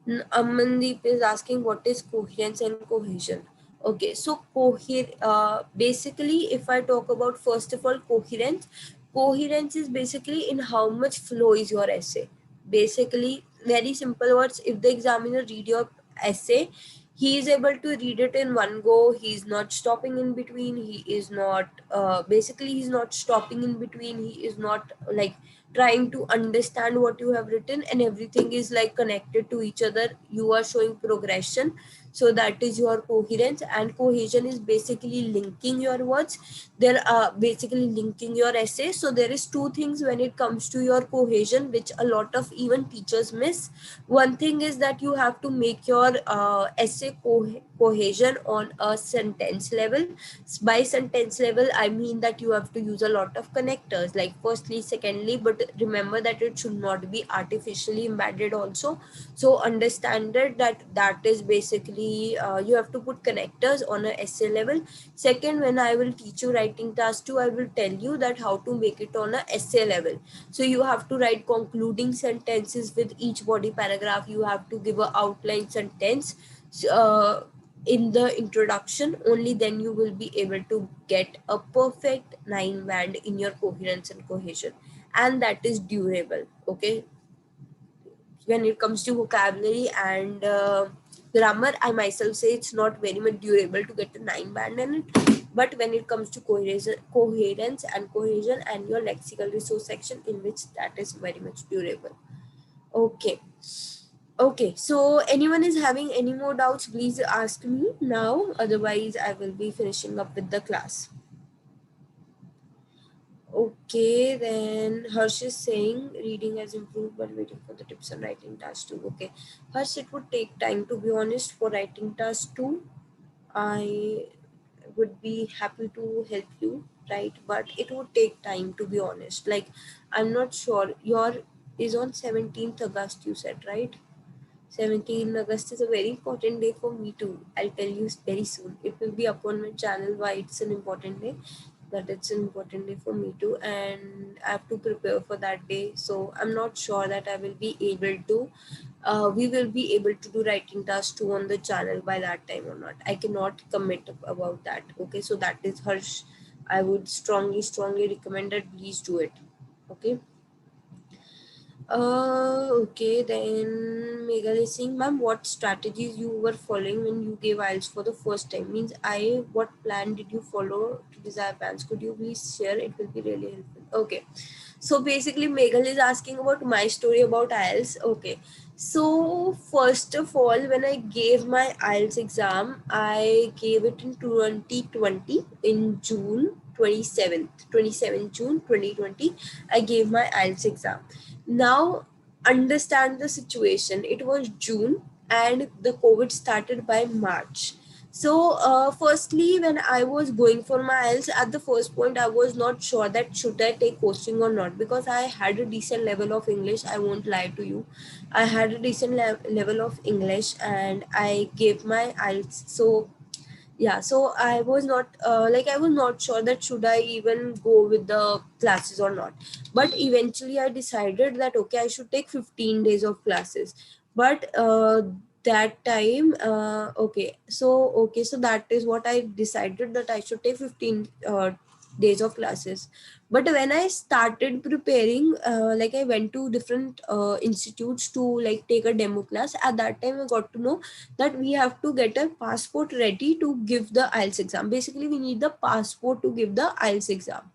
Amandeep is asking what is coherence and cohesion. Okay, so basically, if I talk about first of all coherence is basically in how much flow is your essay. Basically, very simple words. If the examiner read your essay, he is able to read it in one go. He is not stopping in between. He is not basically he's not stopping in between. He is not like trying to understand what you have written, and everything is like connected to each other. You are showing progression, so that is your coherence. And cohesion is basically linking your words. There are basically linking your essay. So there is two things when it comes to your cohesion, which a lot of even teachers miss. One thing is that you have to make your essay cohesion on a sentence level. By sentence level, I mean that you have to use a lot of connectors, like firstly, secondly, but remember that it should not be artificially embedded also. So understand that that is basically you have to put connectors on a essay level. Second, when I will teach you writing task 2, I will tell you that how to make it on a essay level. So you have to write concluding sentences with each body paragraph. You have to give a outline sentence uh, in the introduction. Only then you will be able to get a perfect 9 band in your coherence and cohesion, and that is durable. Okay, when it comes to vocabulary and grammar, I myself say it's not very much durable to get a 9 band in it. But when it comes to coherence and cohesion and your lexical resource section, in which that is very much durable. Okay. Okay, so anyone is having any more doubts, please ask me now. Otherwise, I will be finishing up with the class. Okay, then Harsh is saying reading has improved while waiting for the tips on writing task 2. Okay, Harsh, it would take time, to be honest, for writing task 2. I would be happy to help you, right? But it would take time, to be honest. Like, I'm not sure. Your is on 17th August, you said, right? 17 August is a very important day for me too. I'll tell you very soon. It will be up on my channel why it's an important day. But it's an important day for me too, and I have to prepare for that day. So I'm not sure that I will be able to. We will be able to do writing task 2 on the channel by that time or not. I cannot commit about that. Okay, so that is Harsh. I would strongly recommend that please do it. Okay. Okay, then Meghal is saying, ma'am, what strategies you were following when you gave IELTS for the first time? Means what plan did you follow to desire plans? Could you please share? It will be really helpful. Okay. So basically, Meghal is asking about my story about IELTS. Okay. So first of all, when I gave my IELTS exam, I gave it in 2020 in June 27th June 2020. I gave my IELTS exam. Now, understand the situation. It was June and the COVID started by March. So, firstly, when I was going for my IELTS, at the first point, I was not sure that should I take coaching or not, because I had a decent level of English. I won't lie to you. I had a decent level of English and I gave my IELTS. So yeah, so I was not I was not sure that should I even go with the classes or not. But eventually I decided that okay, I should take 15 days of classes. But that time okay, so that is what I decided, that I should take 15 days of classes. But when I started preparing, like I went to different institutes to like take a demo class. At that time I got to know that we have to get a passport ready to give the IELTS exam. Basically we need the passport to give the IELTS exam.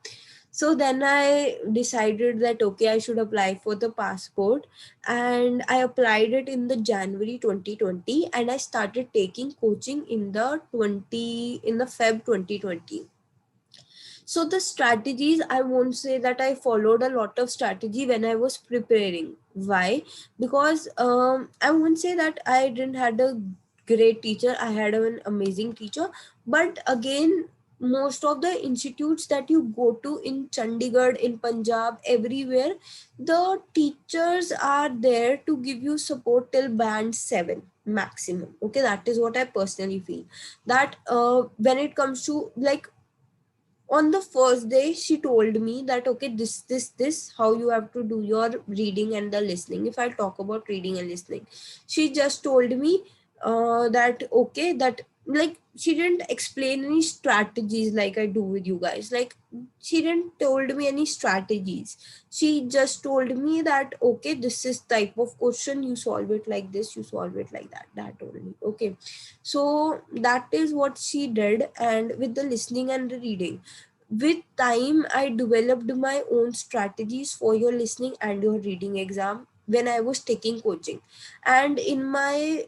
So then I decided that okay, I should apply for the passport, and I applied it in the January 2020, and I started taking coaching in the Feb 2020. So the strategies, I won't say that I followed a lot of strategy when I was preparing. Why? Because I won't say that I didn't had a great teacher. I had an amazing teacher. But again, most of the institutes that you go to in Chandigarh, in Punjab, everywhere, the teachers are there to give you support till band 7 maximum. Okay, that is what I personally feel. That when it comes to like on the first day she told me that okay, this how you have to do your reading and the listening. If I talk about reading and listening, she just told me that okay, that like she didn't explain any strategies like I do with you guys. Like she didn't told me any strategies. She just told me that okay, this is type of question, you solve it like this, you solve it like that. That only. Okay, so that is what she did. And with the listening and the reading, with time I developed my own strategies for your listening and your reading exam when I was taking coaching. And in my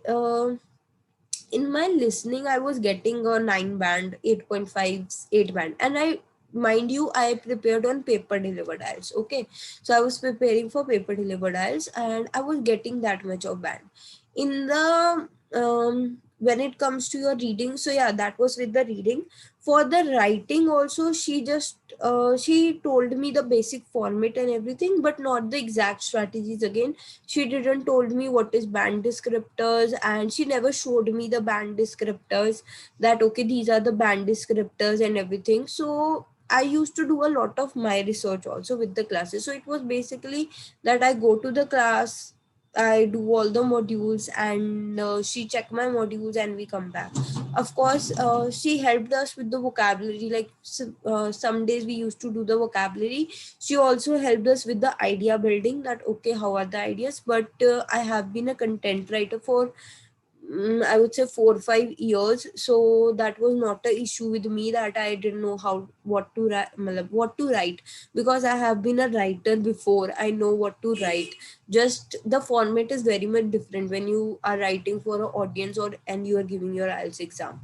listening I was getting a 9 band, 8.5, 8 band. And I, mind you, I prepared on paper delivered IELTS. Okay, so I was preparing for paper delivered IELTS and I was getting that much of band in the when it comes to your reading. So yeah, that was with the reading. For the writing also, she just she told me the basic format and everything, but not the exact strategies. Again, she didn't told me what is band descriptors, and she never showed me the band descriptors, that okay, these are the band descriptors and everything. So I used to do a lot of my research also with the classes. So it was basically that I go to the class, I do all the modules, and she check my modules and we come back. Of course, she helped us with the vocabulary. Like some days we used to do the vocabulary. She also helped us with the idea building, that okay, how are the ideas. But I have been a content writer for I would say 4 or 5 years. So that was not a issue with me, that I didn't know how what to write, because I have been a writer before. I know what to write. Just the format is very much different when you are writing for an audience or and you are giving your IELTS exam.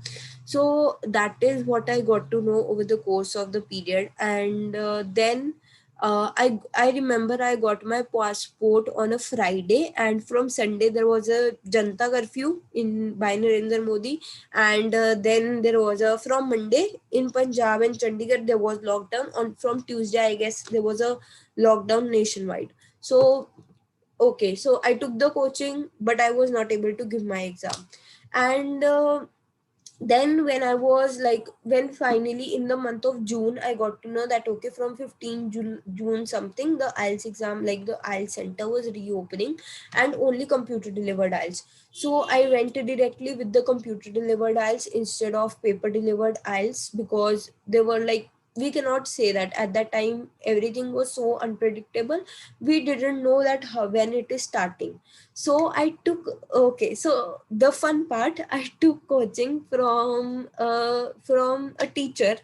So that is what I got to know over the course of the period. And then I remember I got my passport on a Friday, and from Sunday there was a Janta curfew in by Narendra Modi, and then there was a from Monday in Punjab and Chandigarh there was lockdown. On from Tuesday, I guess there was a lockdown nationwide. So okay, so I took the coaching, but I was not able to give my exam. And then when I was like, when finally in the month of June I got to know that okay, from 15 June something, the IELTS exam, like the IELTS center was reopening, and only computer delivered IELTS. So I went directly with the computer delivered IELTS instead of paper delivered IELTS, because they were like, we cannot say that at that time everything was so unpredictable. We didn't know that how, when it is starting. So I took, okay, so the fun part, I took coaching from a teacher.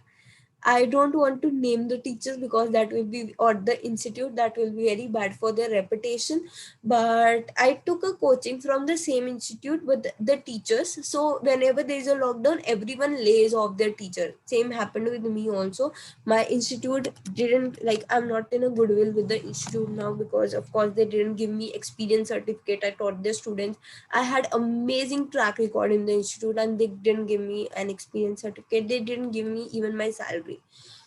I don't want to name the teachers because that will be, or the institute, that will be very bad for their reputation. But I took a coaching from the same institute with the teachers. So whenever there is a lockdown, everyone lays off their teacher. Same happened with me also. My institute didn't, like, I'm not in a goodwill with the institute now, because of course they didn't give me experience certificate. I taught their students. I had amazing track record in the institute, and they didn't give me an experience certificate. They didn't give me even my salary.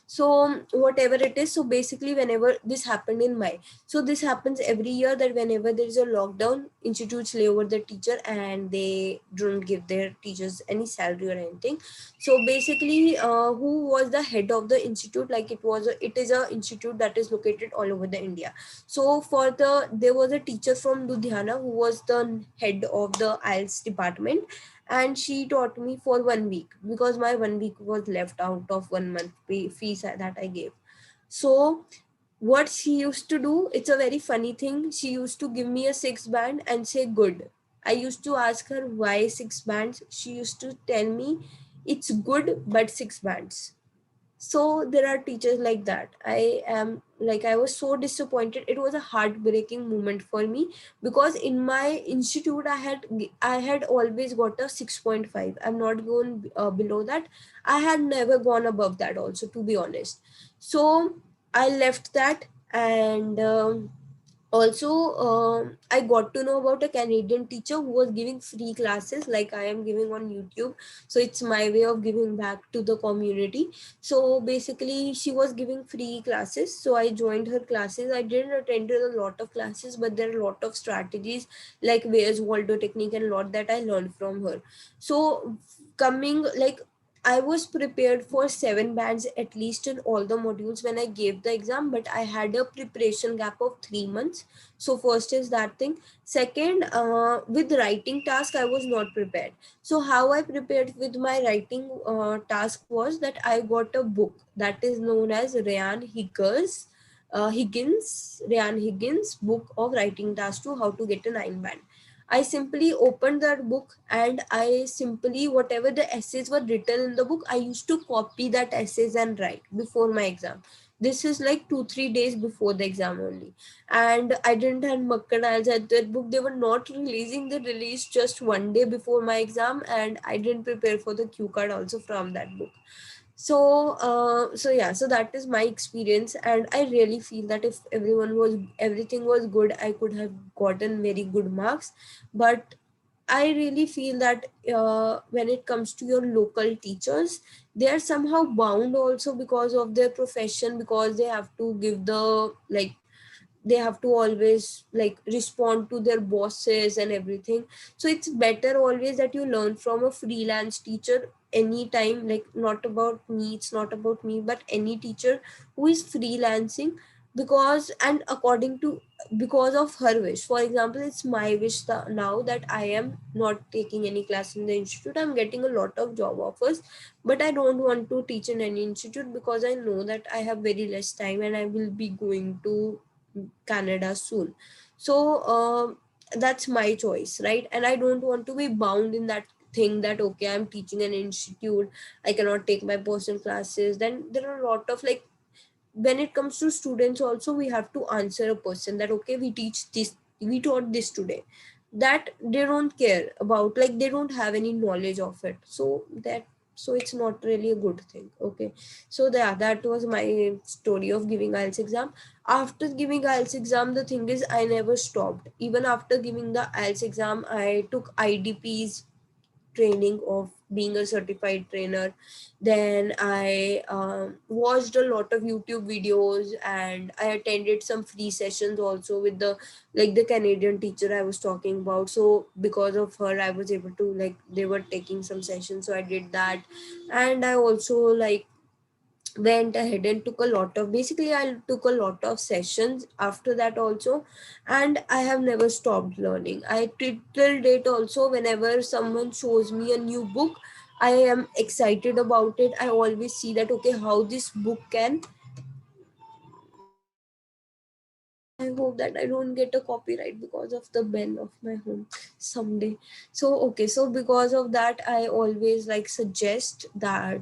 So whatever it is, so basically whenever this happened in May, so this happens every year, that whenever there is a lockdown, institutes lay over the teacher and they don't give their teachers any salary or anything. So basically who was the head of the institute, like it is a institute that is located all over the India. So there was a teacher from Ludhiana who was the head of the IELTS department, and she taught me for 1 week because my 1 week was left out of 1 month fees that I gave. So what she used to do, it's a very funny thing, she used to give me a 6 band and say good. I used to ask her why 6 bands. She used to tell me it's good but 6 bands. So there are teachers like that. I was so disappointed. It was a heartbreaking moment for me because in my institute I had always got a 6.5. I'm not going below that. I had never gone above that also, to be honest. So I left that, and also I got to know about a Canadian teacher who was giving free classes like I am giving on YouTube. So it's my way of giving back to the community. So basically she was giving free classes, so I joined her classes. I didn't attend a lot of classes, but there are a lot of strategies like Where's Waldo technique and a lot that I learned from her. So coming like I was prepared for 7 bands at least in all the modules when I gave the exam, but I had a preparation gap of 3 months. So first is that thing. Second, with writing task, I was not prepared. So how I prepared with my writing task was that I got a book that is known as Ryan Higgins book of writing task to how to get a 9 band. I simply opened that book and I simply, whatever the essays were written in the book, I used to copy that essays and write before my exam. This is like 2-3 days before the exam only. And I didn't have Makkadals at that book. They were not releasing the release just 1 day before my exam, and I didn't prepare for the cue card also from that book. So yeah, so that is my experience, and I really feel that if everything was good, I could have gotten very good marks. But I really feel that when it comes to your local teachers, they are somehow bound also because of their profession, because they have to give the like they have to always like respond to their bosses and everything. So it's better always that you learn from a freelance teacher anytime. Like, not about me, it's not about me, but any teacher who is freelancing, because and according to because of her wish. For example, it's my wish now that I am not taking any class in the institute. I'm getting a lot of job offers, but I don't want to teach in any institute because I know that I have very less time and I will be going to Canada soon. So that's my choice, right? And I don't want to be bound in that thing that okay, I'm teaching an institute, I cannot take my personal classes. Then there are a lot of like, when it comes to students also, we have to answer a person that okay, we taught this today. That they don't care about, like they don't have any knowledge of it. So it's not really a good thing. Okay, so that was my story of giving IELTS exam. After giving IELTS exam, the thing is I never stopped. Even after giving the IELTS exam, I took IDP's training of being a certified trainer. Then I watched a lot of YouTube videos, and I attended some free sessions also with the Canadian teacher I was talking about. So because of her, I was able to, like, they were taking some sessions, so I did that. And I also like went ahead and took a lot of, basically I took a lot of sessions after that also. And I have never stopped learning. Till date also, whenever someone shows me a new book, I am excited about it. I always see that okay, how this book can, I hope that I don't get a copyright because of the bell of my home someday. So, okay, so because of that, I always like suggest that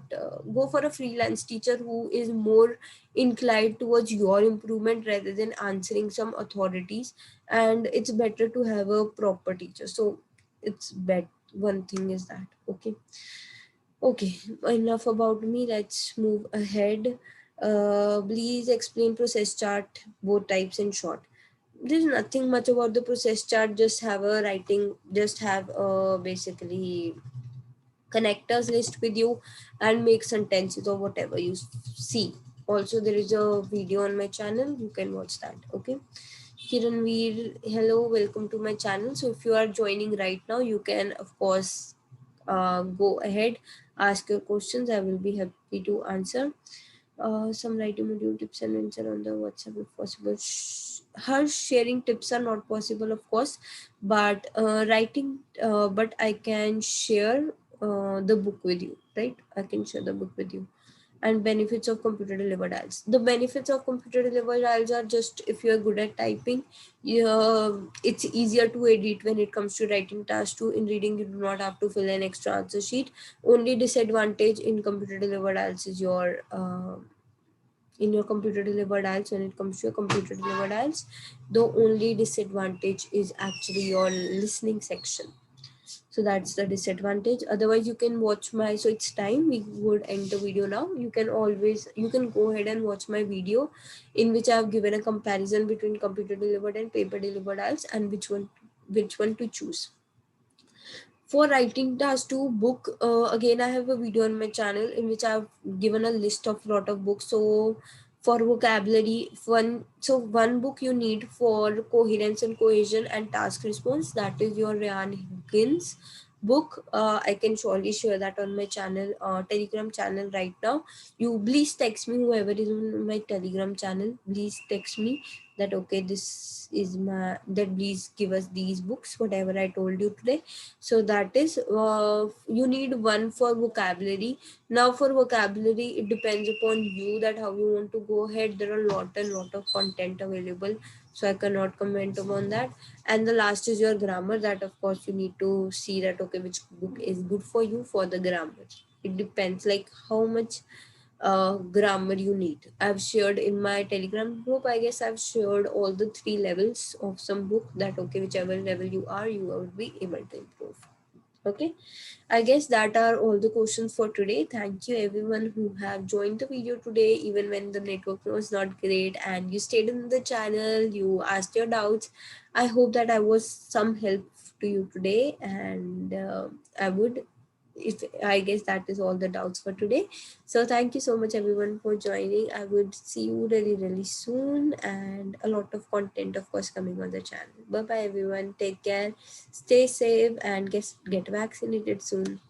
go for a freelance teacher who is more inclined towards your improvement rather than answering some authorities. And it's better to have a proper teacher. So, it's bet one thing is that. Okay. Okay, enough about me. Let's move ahead. Please explain process chart, both types in short. There's nothing much about the process chart. Just have a writing, just have a basically connectors list with you and make sentences or whatever you see. Also, there is a video on my channel. You can watch that. Okay. Kiranveer, hello, welcome to my channel. So if you are joining right now, you can of course go ahead, ask your questions. I will be happy to answer. Some writing module tips and answer on the WhatsApp if possible. Her sharing tips are not possible, of course, but writing. But I can share the book with you, right? I can share the book with you. And benefits of computer delivered IELTS. The benefits of computer delivered IELTS are just if you are good at typing, it's easier to edit when it comes to writing tasks too. In reading, you do not have to fill an extra answer sheet. Only disadvantage in computer delivered IELTS is your in your computer delivered IELTS, when it comes to your computer delivered IELTS, the only disadvantage is actually your listening section. So that's the disadvantage. Otherwise you can watch my, so it's time we would end the video now. You can go ahead and watch my video in which I have given a comparison between computer delivered and paper delivered IELTS and which one to choose. For writing task to book, again I have a video on my channel in which I've given a list of lot of books. So for vocabulary, one book you need for coherence and cohesion and task response, that is your Ryan Higgins book. I can surely share that on my channel, telegram channel right now. You please text me, whoever is on my telegram channel, please text me that okay, this is my, that please give us these books whatever I told you today. So that is, you need one for vocabulary. Now for vocabulary, it depends upon you that how you want to go ahead. There are lot of content available, so I cannot comment upon that. And the last is your grammar, that of course you need to see that okay, which book is good for you for the grammar. It depends like how much grammar you need. I've shared in my telegram group, I guess I've shared all the 3 levels of some book, that okay, whichever level you are, you will be able to improve. Okay, I guess that are all the questions for today. Thank you everyone who have joined the video today, even when the network was not great and you stayed in the channel, you asked your doubts. I hope that I was some help to you today, and I would, if I guess that is all the doubts for today. So thank you so much everyone for joining. I would see you really soon, and a lot of content of course coming on the channel. Bye bye everyone, take care, stay safe, and get vaccinated soon.